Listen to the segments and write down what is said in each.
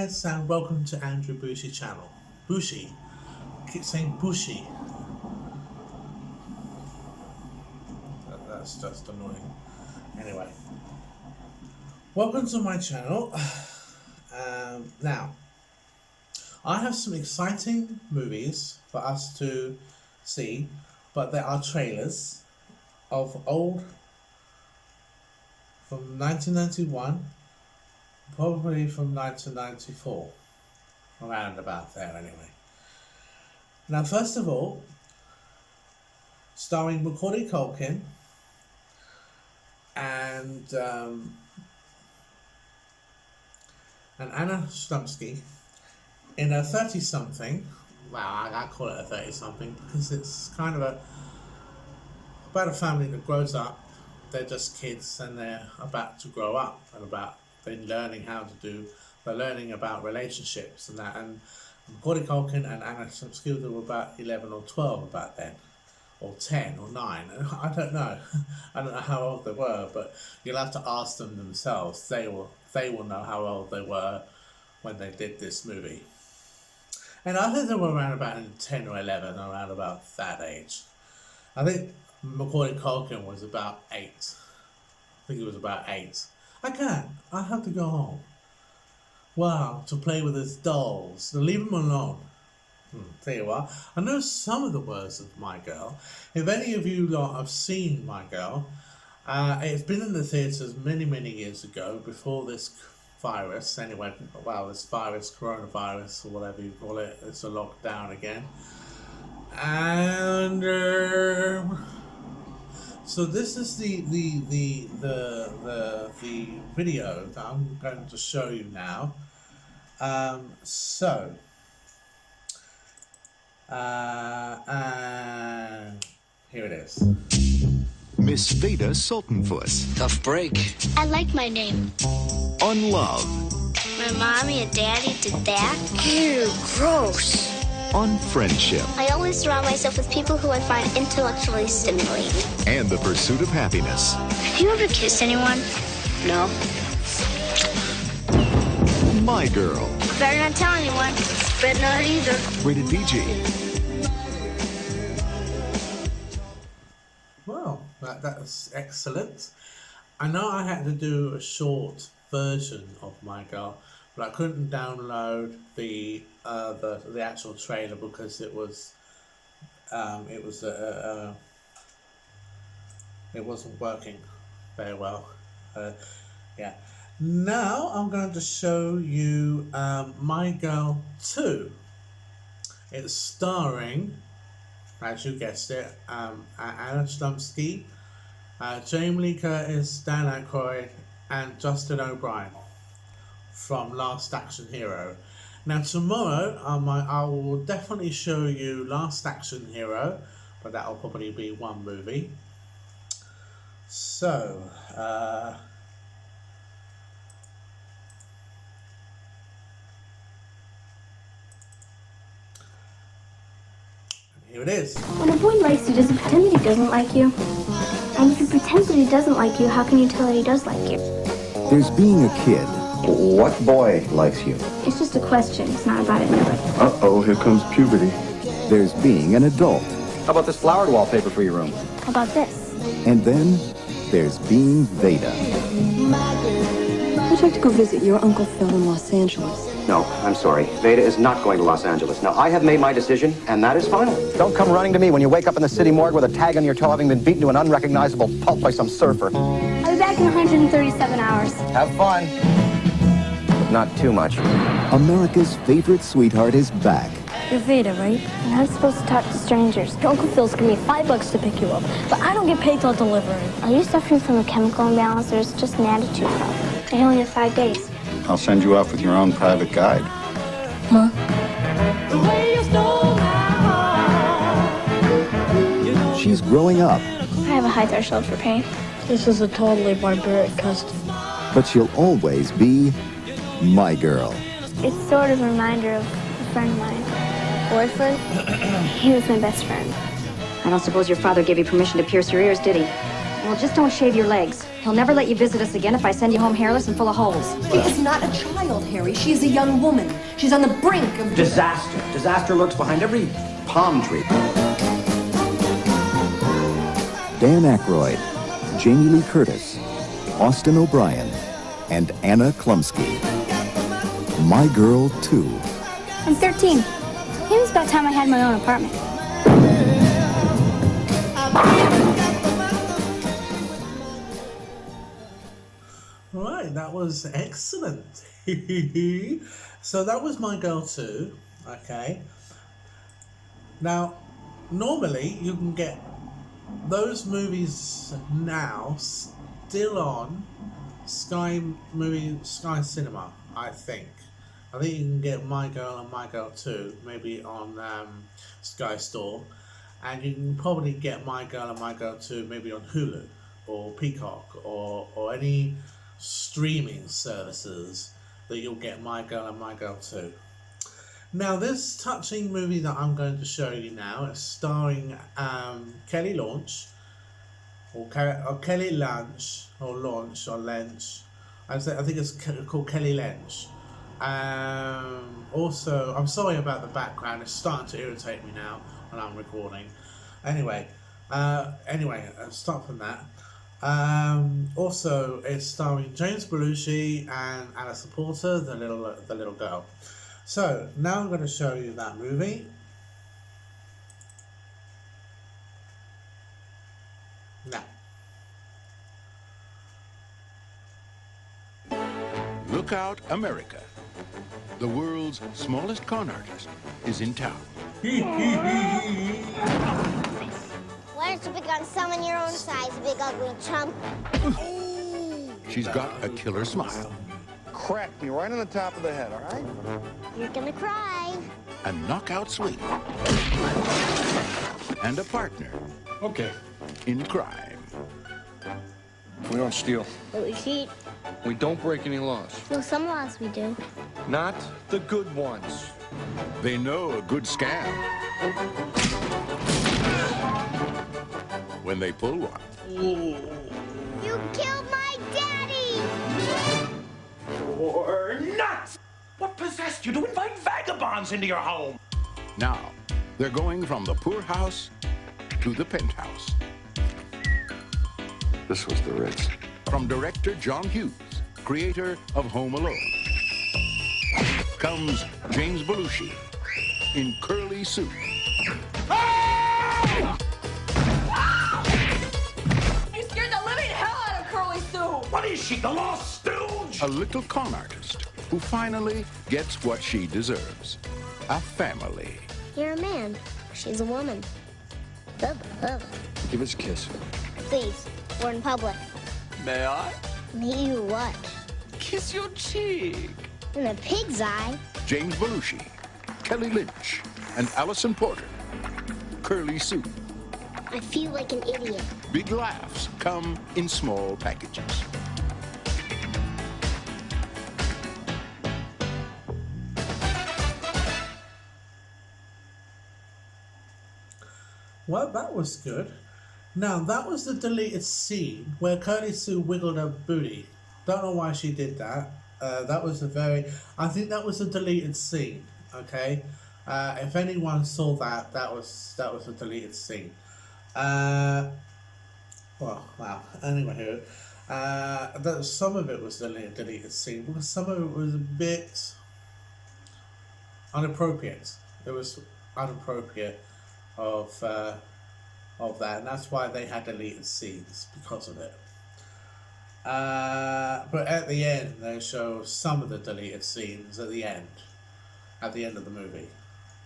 guys, and welcome to Andrew Bouchier channel. Bouchier. I keep saying Bouchier. That's just annoying. Anyway, welcome to my channel. Now, I have some exciting movies for us to see, but there are trailers of old from 1991. Probably from 1994, around about there anyway. Now, first of all, starring Macaulay Culkin and Anna Shlumsky in a 30-something. Well, I call it a 30-something because it's kind of about a family that grows up. They're just kids and they're about to grow up and they're learning about relationships and that. And Macaulay Culkin and Anna Shlumsky were about 11 or 12 about then, or 10 or 9. I don't know. I don't know how old they were, but you'll have to ask them themselves. They will know how old they were when they did this movie. And I think they were around about 10 or 11, around about that age. I think Macaulay Culkin was about 8. I think he was about 8. I have to go home. Wow, to play with his dolls. So leave him alone. Tell you what, I know some of the words of My Girl. If any of you lot have seen My Girl, it's been in the theatres many, many years ago, before this virus. Anyway, well, this virus, coronavirus, or whatever you call it, it's a lockdown again. And so this is the video that I'm going to show you now. And here it is. Miss Veda Sultanfuss. Tough break. I like my name. On love. My mommy and daddy did that. Ew, gross. On friendship. I always surround myself with people who I find intellectually stimulating. And the pursuit of happiness. Have you ever kissed anyone? No. My Girl. Better not tell anyone. Better not either. Rated PG. Well, that's excellent. I know I had to do a short version of My Girl, but I couldn't download the actual trailer because it wasn't working very well. Yeah. Now I'm going to show you My Girl 2. It's starring, as you guessed it, Anna Shlumsky, Jamie Lee Curtis, Dan Aykroyd, and Justin O'Brien from Last Action Hero. Now tomorrow I will definitely show you Last Action Hero, but that will probably be one movie. So here it is. When a boy likes you, does he pretend that he doesn't like you? And if he pretends that he doesn't like you, how can you tell that he does like you? There's being a kid. What boy likes you? It's just a question. It's not about anybody. Uh-oh, here comes puberty. There's being an adult. How about this flowered wallpaper for your room? How about this? And then there's being Veda. I'd like to go visit your Uncle Phil in Los Angeles. No, I'm sorry. Veda is not going to Los Angeles. Now, I have made my decision, and that is final. Don't come running to me when you wake up in the city morgue with a tag on your toe having been beaten to an unrecognizable pulp by some surfer. I'll be back in 137 hours. Have fun. But not too much. America's favorite sweetheart is back. You're Veda, right? You're not supposed to talk to strangers. Your Uncle Phil's giving me $5 to pick you up, but I don't get paid till delivery. Are you suffering from a chemical imbalance, or is it just an attitude problem? I only have 5 days. I'll send you off with your own private guide. Huh? She's growing up, I have a high threshold for pain. This is a totally barbaric custom. but she'll always be my girl. It's sort of a reminder of a friend of mine. Boyfriend? He was my best friend. I don't suppose your father gave you permission to pierce your ears, did he? Well, just don't shave your legs. He'll never let you visit us again if I send you home hairless and full of holes. She is not a child, Harry. She is a young woman. She's on the brink of Disaster. Disaster lurks behind every palm tree. Dan Aykroyd, Jamie Lee Curtis, Austin O'Brien, and Anna Klumsky. My Girl 2. I'm 13. Maybe it's about time I had my own apartment. Right, that was excellent. So that was My Girl 2. Okay. Now, normally you can get those movies now still on Sky Cinema, I think. I think you can get My Girl and My Girl 2 maybe on Sky Store, and you can probably get My Girl and My Girl 2 maybe on Hulu or Peacock or any streaming services that you'll get My Girl and My Girl 2. Now, this touching movie that I'm going to show you now is starring Kelly Launch, or Kelly Lanch, or Launch, or Lench. I think it's called Kelly Lench. Also, I'm sorry about the background. It's starting to irritate me now when I'm recording. Anyway, start from that. Also, it's starring James Belushi and Alice Porter, the little girl. So now I'm going to show you that movie. Now, look out, America! The world's smallest con artist is in town. Why don't you pick on someone your own size, big ugly chump? She's got a killer smile. Crack me right on the top of the head, all right? You're gonna cry. A knockout swing. And a partner. Okay. In crime. We don't steal. But we cheat. We don't break any laws. Well, some laws we do. Not the good ones. They know a good scam. When they pull one. You killed my daddy! You're nuts! What possessed you to invite vagabonds into your home? Now, they're going from the poorhouse to the penthouse. This was the Ritz. From director John Hughes, creator of Home Alone, comes James Belushi in curly suit. You scared the living hell out of Curly Sue! What is she, the lost stooge? A little con artist who finally gets what she deserves. A family. You're a man. She's a woman. Give us a kiss. Please, we're in public. May I? May you what? Kiss your cheek. In a pig's eye. James Belushi, Kelly Lynch, and Allison Porter. Curly Sue. I feel like an idiot. Big laughs come in small packages. well, that was good. Now, that was the deleted scene where Curly Sue wiggled her booty. Don't know why she did that. That was I think that was a deleted scene, okay? If anyone saw that, that was a deleted scene. Well, wow. Anyway, some of it was the deleted scene because some of it was a bit inappropriate. It was inappropriate of that, and that's why they had deleted scenes because of it. But at the end, they show some of the deleted scenes at the end of the movie,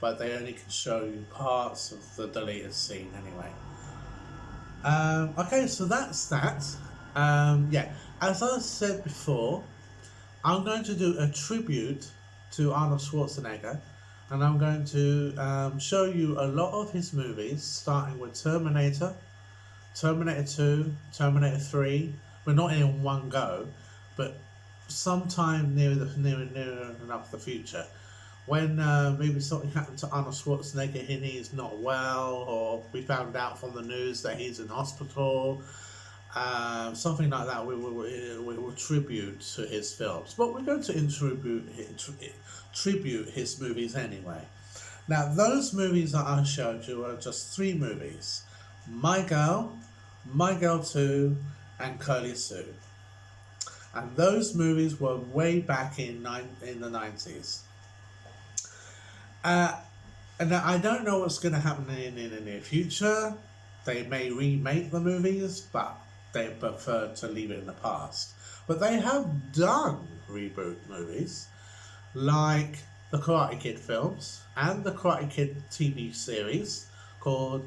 but they only can show you parts of the deleted scene anyway. Okay, so that's that. Yeah, as I said before, I'm going to do a tribute to Arnold Schwarzenegger, and I'm going to show you a lot of his movies, starting with Terminator, Terminator 2, Terminator 3. We're not in one go, but sometime near enough the future, when maybe something happened to Arnold Schwarzenegger and he's not well, or we found out from the news that he's in hospital, something like that. We will tribute to his films, but we're going to tribute his movies anyway. Now, those movies that I showed you are just 3 movies: My Girl, My Girl 2, and Curly Sue. And those movies were way back in the 90s. And I don't know what's going to happen in the near future. They may remake the movies, but they prefer to leave it in the past. But they have done reboot movies, like the Karate Kid films and the Karate Kid TV series called,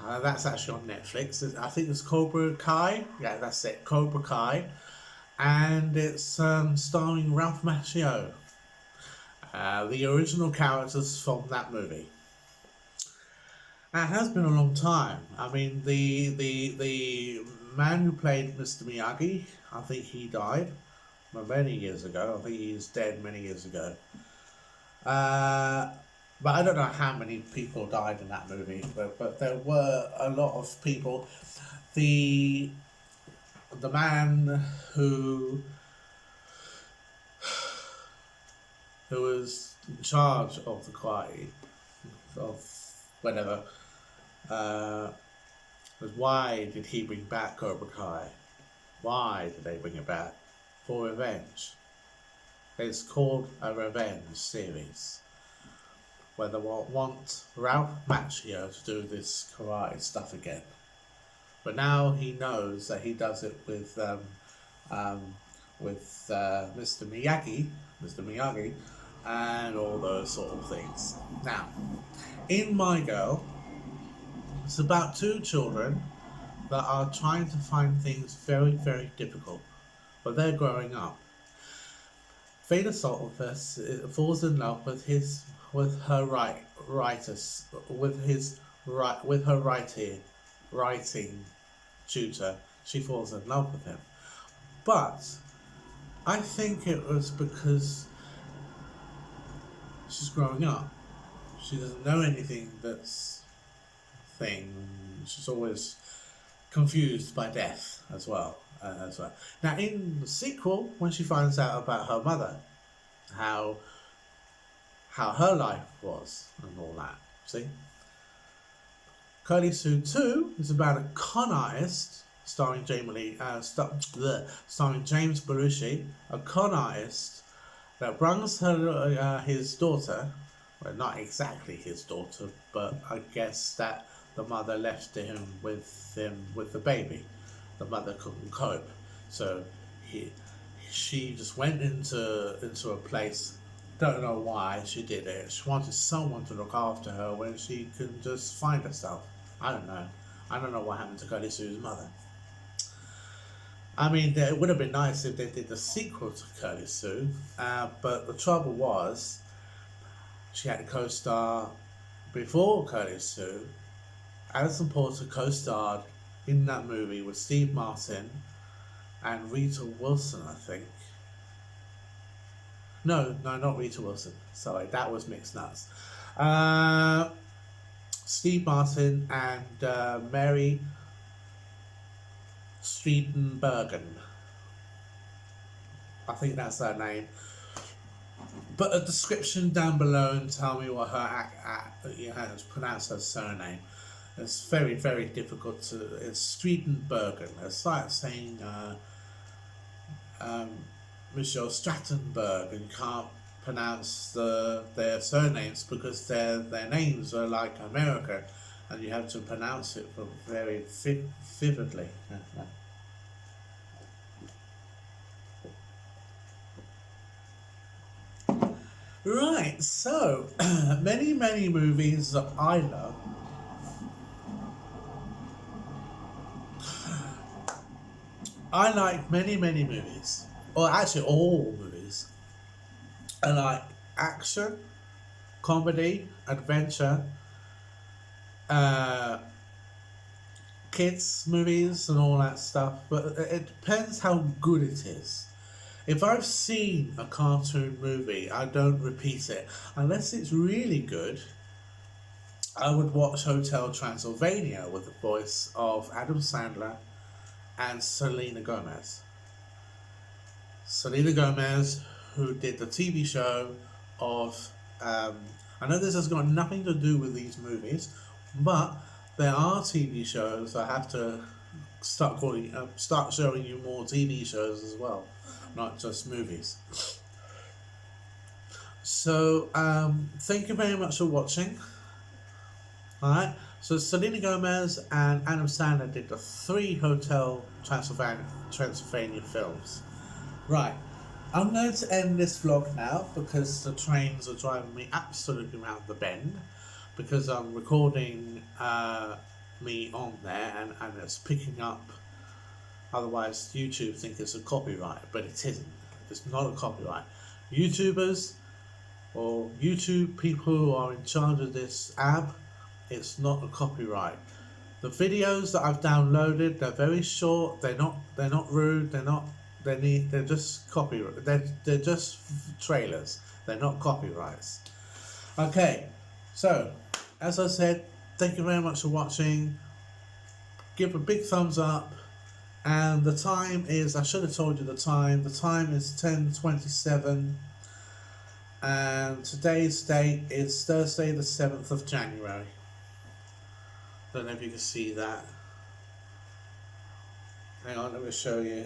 that's actually on Netflix. I think it's Cobra Kai. Yeah, that's it, Cobra Kai. And it's starring Ralph Macchio, the original characters from that movie. It has been a long time. I mean, the man who played Mr. Miyagi, I think he died many years ago. I think he's dead many years ago. But I don't know how many people died in that movie. But there were a lot of people. The man who was in charge of the karate, of whatever, was why did he bring back Cobra Kai? Why did they bring it back? For revenge. It's called a revenge series, where they want Ralph Macchio to do this karate stuff again. But now he knows that he does it with Mr. Miyagi, and all those sort of things. Now, in My Girl, it's about 2 children that are trying to find things very, very difficult, but they're growing up. Vader Saltfest falls in love with her writing tutor. She falls in love with him, but I think it was because she's growing up. She doesn't know anything that's thing. She's always confused by death as well. Now, in the sequel, when she finds out about her mother, how her life was and all that, see? Curly Sue 2 is about a con artist starring James Belushi, a con artist that brings his daughter, well, not exactly his daughter, but I guess that the mother left him with the baby. The mother couldn't cope, so she just went into a place. Don't know why she did it. She wanted someone to look after her when she could just find herself. I don't know what happened to Curly Sue's mother. I mean, it would have been nice if they did the sequel to Curly Sue, but the trouble was, she had to co-star before Curly Sue. Alison Porter co-starred in that movie with Steve Martin and Rita Wilson, I think. No, not Rita Wilson. Sorry, that was mixed nuts. Steve Martin and Mary Steenburgen. I think that's her name. But a description down below and tell me what how to pronounce her surname. It's very, very difficult to. It's Steenburgen. It's like saying Michelle Strattenberg, and you can't pronounce their surnames because their names are like American, and you have to pronounce it very vividly. Right, so many movies that I love. I like many movies, or actually all movies. I like action, comedy, adventure, kids movies and all that stuff, but it depends how good it is. If I've seen a cartoon movie, I don't repeat it unless it's really good. I would watch Hotel Transylvania with the voice of Adam Sandler and Selena Gomez. Selena Gomez, who did the TV show of, I know this has got nothing to do with these movies, but there are TV shows. I have to start showing you more TV shows as well, not just movies. So, thank you very much for watching. Alright, so Selena Gomez and Adam Sandler did the 3 Hotel Transylvania films. Right, I'm going to end this vlog now because the trains are driving me absolutely round the bend, because I'm recording me on there and it's picking up. Otherwise YouTube think it's a copyright, but it isn't. It's not a copyright. YouTubers or YouTube people who are in charge of this app, it's not a copyright. The videos that I've downloaded, they're very short. They're not rude. They're just copyright. They're just trailers. They're not copyrights. Okay, so as I said, thank you very much for watching. Give a big thumbs up. And the time is, I should have told you the time. The time is 10:27. And today's date is Thursday the 7th of January. Don't know if you can see that. Hang on, let me show you.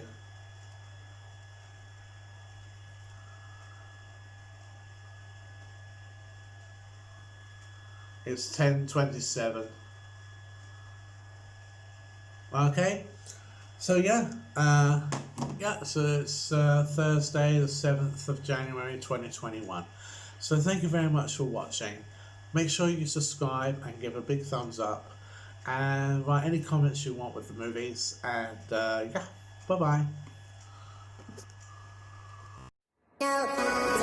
It's 10:27. Okay, so yeah, so it's Thursday the 7th of January 2021. So thank you very much for watching. Make sure you subscribe and give a big thumbs up, and write any comments you want with the movies, and yeah, bye bye.